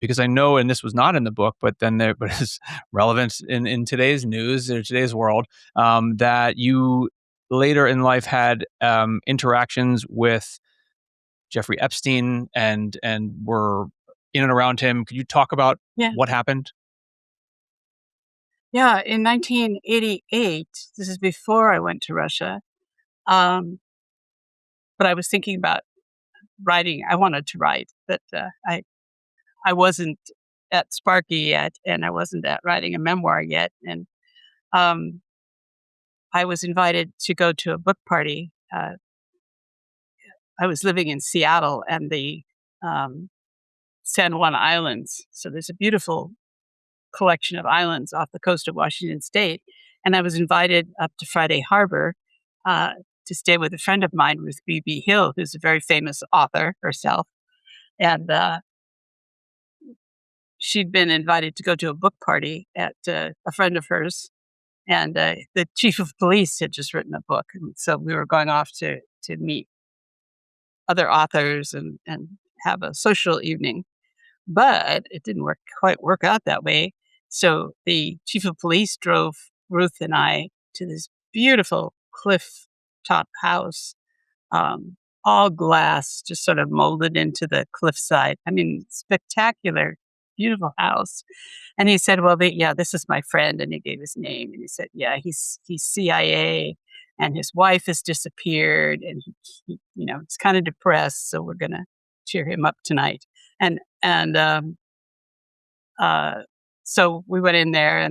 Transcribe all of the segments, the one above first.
because I know, and this was not in the book, but then there was relevance in today's news or today's world, that you later in life had interactions with Jeffrey Epstein and were in and around him. Could you talk about Yeah. what happened? Yeah. In 1988, this is before I went to Russia, um, but I was thinking about writing. I wanted to write, but I wasn't at Sparky yet, and I wasn't at writing a memoir yet. And um, I was invited to go to a book party. I was living in Seattle and the um, San Juan Islands. So there's a beautiful collection of islands off the coast of Washington State. And I was invited up to Friday Harbor uh, to stay with a friend of mine, Ruth B.B. Hill, who's a very famous author herself. And she'd been invited to go to a book party at a friend of hers. And the chief of police had just written a book. And so we were going off to meet other authors and have a social evening. But it didn't quite work out that way. So the chief of police drove Ruth and I to this beautiful cliff top house, all glass, just sort of molded into the cliffside. I mean, spectacular, beautiful house. And he said, "Well, yeah, this is my friend," and he gave his name. And he said, "Yeah, he's CIA, and his wife has disappeared, and he's kind of depressed. So we're gonna cheer him up tonight." And so we went in there,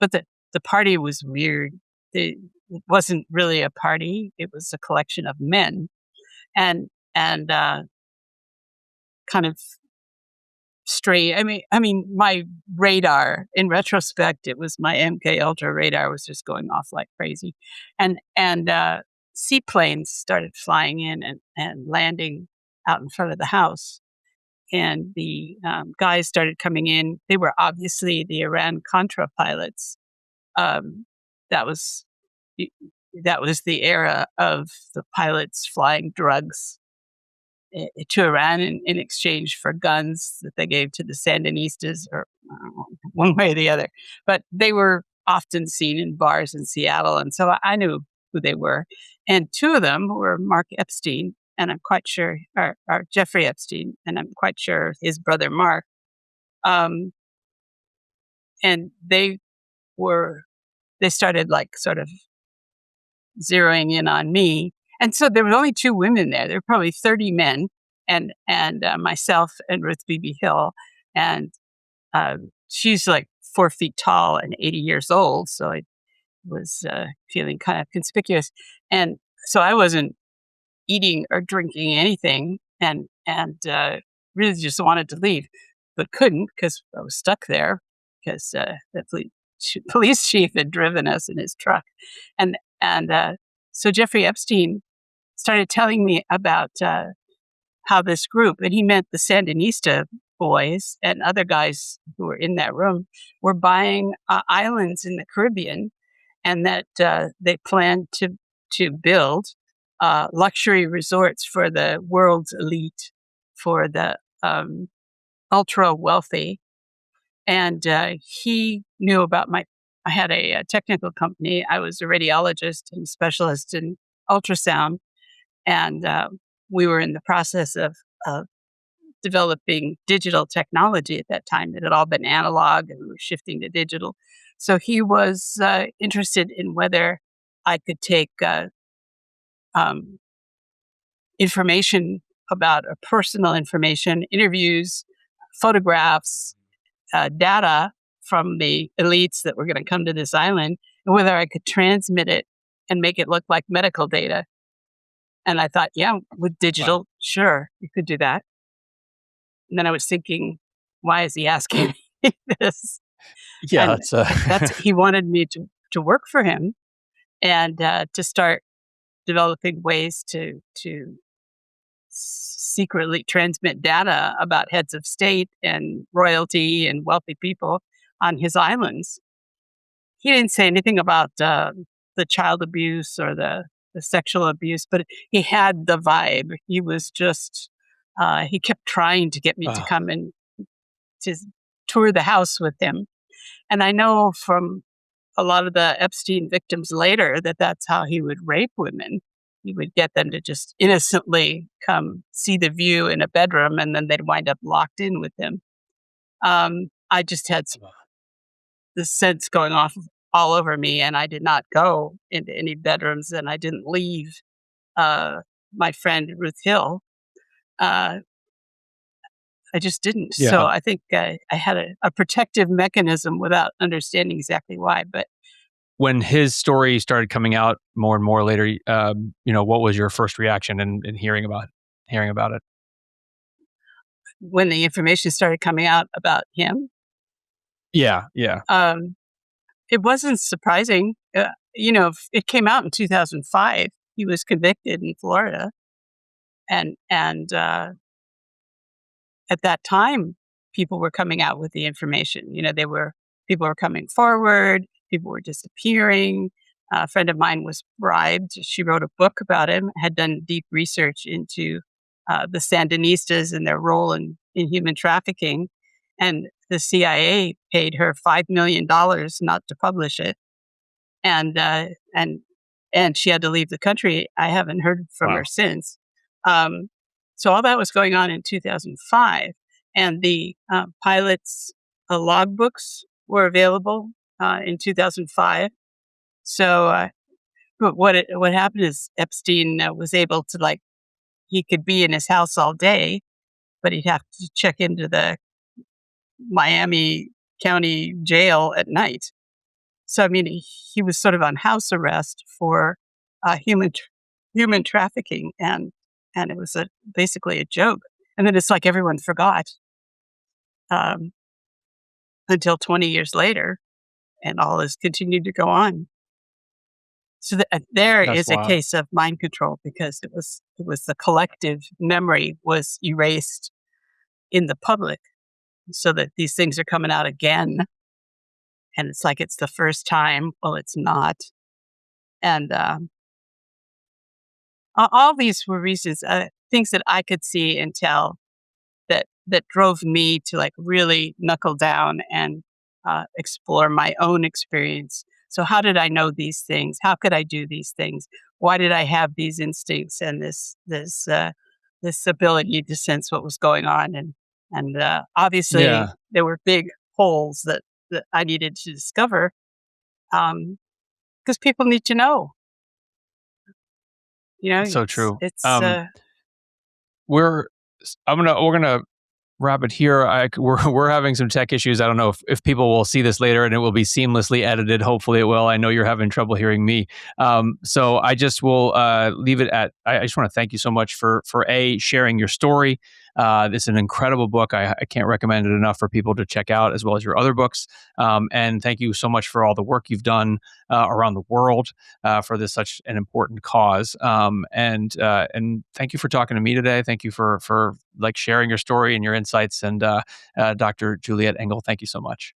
but the party was weird. It wasn't really a party; it was a collection of men, and kind of strange. I mean, my radar. In retrospect, it was my MK Ultra radar was just going off like crazy, and seaplanes started flying in and landing out in front of the house. And the guys started coming in. They were obviously the Iran-Contra pilots. Um, that was that was the era of the pilots flying drugs to Iran in exchange for guns that they gave to the Sandinistas, or I don't know, one way or the other. But they were often seen in bars in Seattle, and so I knew who they were. And two of them were Mark Epstein, and I'm quite sure, or Jeffrey Epstein, and I'm quite sure his brother Mark. Um, and they started like sort of zeroing in on me. And so there were only two women there. There were probably 30 men, and myself and Ruth B.B. Hill. And she's like 4 feet tall and 80 years old. So I was feeling kind of conspicuous. And so I wasn't eating or drinking anything, and really just wanted to leave, but couldn't because I was stuck there because the police chief had driven us in his truck, and so Jeffrey Epstein started telling me about how this group, and he meant the Sandinista boys and other guys who were in that room, were buying islands in the Caribbean, and that they planned to build luxury resorts for the world's elite, for the ultra wealthy. And he knew about I had a technical company. I was a radiologist and specialist in ultrasound. And we were in the process of developing digital technology at that time. It had all been analog and we were shifting to digital. So he was interested in whether I could take information about personal information, interviews, photographs, data from the elites that were going to come to this island, and whether I could transmit it and make it look like medical data. And I thought, yeah, with digital, sure, you could do that. And then I was thinking, why is he asking me this? Yeah, And he wanted me to work for him and to start developing ways to secretly transmit data about heads of state and royalty and wealthy people on his islands. He didn't say anything about the child abuse or the sexual abuse, but he had the vibe. He was just, he kept trying to get me to come and to tour the house with him. And I know from a lot of the Epstein victims later that that's how he would rape women. He would get them to just innocently come see the view in a bedroom, and then they'd wind up locked in with him. I just had this sense going off all over me, and I did not go into any bedrooms, and I didn't leave uh, my friend Ruth Hill. Uh, I just didn't. So Yeah. I think I had a protective mechanism without understanding exactly why. But When his story started coming out more and more later, what was your first reaction in hearing about it? when the information started coming out about him, Yeah, yeah. um, it wasn't surprising. It came out in 2005. He was convicted in Florida, and at that time, people were coming out with the information. People were coming forward, people were disappearing. A friend of mine was bribed. She wrote a book about him, had done deep research into the Sandinistas and their role in human trafficking. And the CIA paid her $5 million not to publish it. And, uh, and, and she had to leave the country. I haven't heard from her Wow. since. Um, so all that was going on in 2005, and the pilots' logbooks were available in 2005. So, but what happened is Epstein was able to, like, he could be in his house all day, but he'd have to check into the Miami County jail at night. So I mean, he was sort of on house arrest for uh, human tr- human trafficking, and it was basically a joke. And then it's like everyone forgot um, until 20 years later, and all has continued to go on. So there That's is a wild. case of mind control, because it was the collective memory was erased in the public, so that these things are coming out again, and it's like it's the first time. Well, it's not, and all these were reasons, things that I could see and tell that drove me to, like, really knuckle down and explore my own experience. So how did I know these things? How could I do these things? Why did I have these instincts and this ability to sense what was going on? And obviously Yeah, there were big holes that I needed to discover, because people need to know. so It's true. it's We're we're gonna wrap it here. We're having some tech issues. I don't know if people will see this later and it will be seamlessly edited. Hopefully it will. I know you're having trouble hearing me. So I just will leave it at. I just want to thank you so much for sharing your story. This is an incredible book. I can't recommend it enough for people to check out, as well as your other books. And thank you so much for all the work you've done around the world for this such an important cause. And thank you for talking to me today. Thank you for like sharing your story and your insights. And Dr. Juliette Engel, thank you so much.